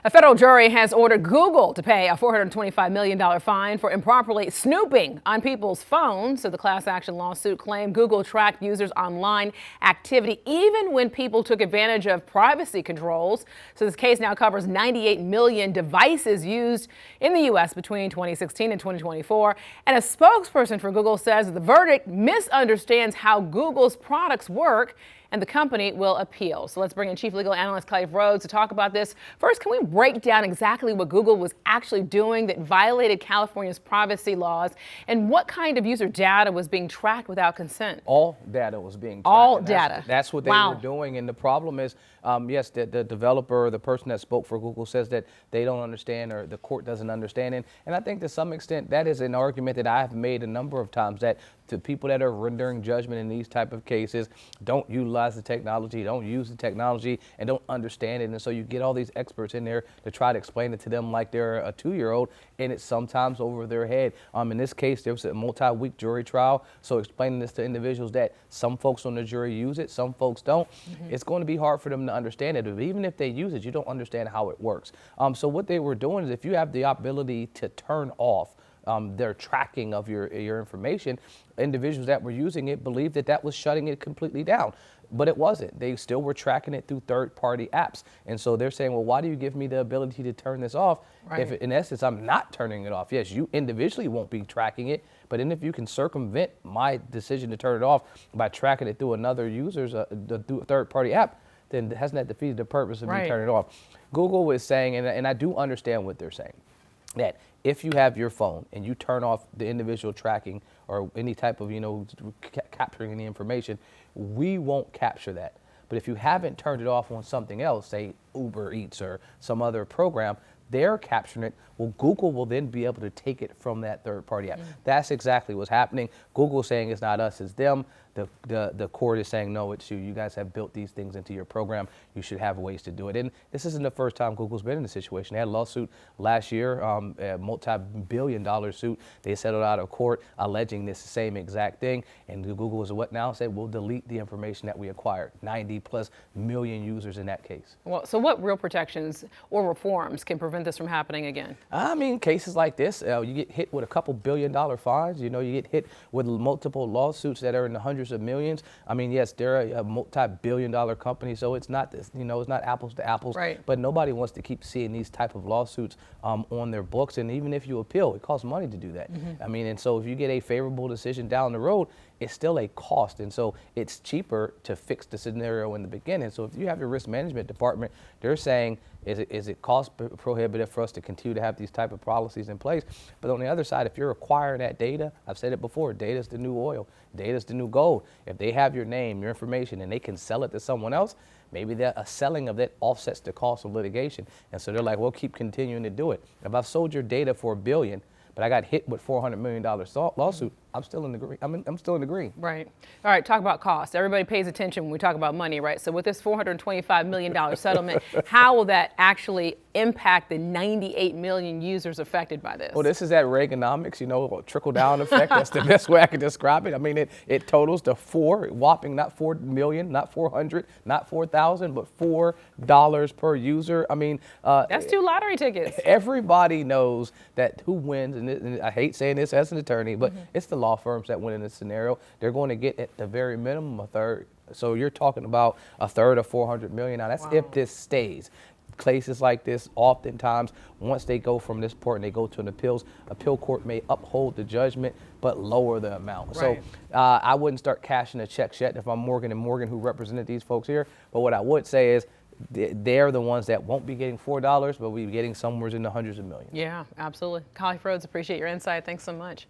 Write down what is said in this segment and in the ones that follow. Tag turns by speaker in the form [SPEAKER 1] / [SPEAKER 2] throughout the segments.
[SPEAKER 1] A federal jury has ordered Google to pay a $425 million fine for improperly snooping on people's phones. So the class action lawsuit claimed Google tracked users' online activity even when people took advantage of privacy controls. So this case now covers 98 million devices used in the U.S. between 2016 and 2024. And a spokesperson for Google says the verdict misunderstands how Google's products work, and the company will appeal. So let's bring in Chief Legal Analyst Clive Rhodes to talk about this. First, can we break down exactly what Google was actually doing that violated California's privacy laws, and what kind of user data was being tracked without consent?
[SPEAKER 2] All data was being tracked.
[SPEAKER 1] All data.
[SPEAKER 2] That's what they were doing. And the problem is, yes, the developer, the person that spoke for Google says that they don't understand, or the court doesn't understand it. And I think to some extent that is an argument that I've made a number of times, that to people that are rendering judgment in these type of cases don't utilize the technology, don't use the technology, and don't understand it. And so you get all these experts in there to try to explain it to them like they're a 2-year-old, and it's sometimes over their head. In this case, there was a multi-week jury trial. So explaining this to individuals that some folks on the jury use it, some folks don't, it's going to be hard for them to understand it. Even if they use it, you don't understand how it works. So what they were doing is, if you have the ability to turn off their tracking of your information, individuals that were using it believed that that was shutting it completely down. But it wasn't. They still were tracking it through third-party apps. And so they're saying, well, why do you give me the ability to turn this off if, in essence, I'm not turning it off? Yes, you individually won't be tracking it, but then if you can circumvent my decision to turn it off by tracking it through another user's third-party app, then hasn't that defeated the purpose of me turning it off? Google was saying, and I do understand what they're saying, that if you have your phone and you turn off the individual tracking or any type of, capturing any information, we won't capture that. But if you haven't turned it off on something else, say Uber Eats or some other program, they're capturing it. Well, Google will then be able to take it from that third-party app. That's exactly what's happening. Google's saying it's not us, it's them. The court is saying, no, it's you. You guys have built these things into your program. You should have ways to do it. And this isn't the first time Google's been in this situation. They had a lawsuit last year, a multi-billion-dollar suit. They settled out of court alleging this same exact thing. And Google was what now? Said, we'll delete the information that we acquired. 90+ million users in that case.
[SPEAKER 1] Well, so what real protections or reforms can prevent this from happening again?
[SPEAKER 2] I mean, cases like this, you get hit with a couple $billion fines. You get hit with multiple lawsuits that are in the hundreds of millions. I mean, yes, they're a multi-billion-dollar company, so it's not this, it's not apples to apples. But nobody wants to keep seeing these type of lawsuits on their books. And even if you appeal, it costs money to do that. I mean, and so if you get a favorable decision down the road, it's still a cost. And so it's cheaper to fix the scenario in the beginning. So if you have your risk management department, they're saying, is it cost prohibitive for us to continue to have these type of policies in place? But on the other side, if you're acquiring that data, I've said it before, data is the new oil, data is the new gold. If they have your name, your information, and they can sell it to someone else, maybe a selling of that offsets the cost of litigation. And so they're like, we'll keep continuing to do it. If I've sold your data for $1 billion, but I got hit with $400 million lawsuit, I'm still in the green. I'm still in the green.
[SPEAKER 1] Right. All right, talk about costs. Everybody pays attention when we talk about money, right? So with this $425 million settlement, how will that actually impact the 98 million users affected by this?
[SPEAKER 2] Well, this is that Reaganomics, trickle-down effect. That's the best way I can describe it. I mean, it totals to whopping, not 4 million, not 400, not 4,000, but $4 per user. I mean,
[SPEAKER 1] that's 2 lottery tickets.
[SPEAKER 2] Everybody knows that who wins, and I hate saying this as an attorney, but it's the law firms that win in this scenario. They're going to get at the very minimum a third. So you're talking about a third of $400 million. Now that's if this stays. Cases like this, oftentimes, once they go from this court and they go to an appeal court may uphold the judgment but lower the amount. So I wouldn't start cashing the checks yet if I'm Morgan & Morgan, who represented these folks here. But what I would say is, they're the ones that won't be getting $4, but we'll be getting somewhere in the hundreds of millions.
[SPEAKER 1] Yeah, absolutely. Clive Rhodes, appreciate your insight. Thanks so much.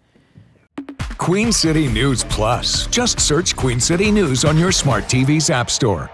[SPEAKER 3] Queen City News Plus. Just search Queen City News on your smart TV's app store.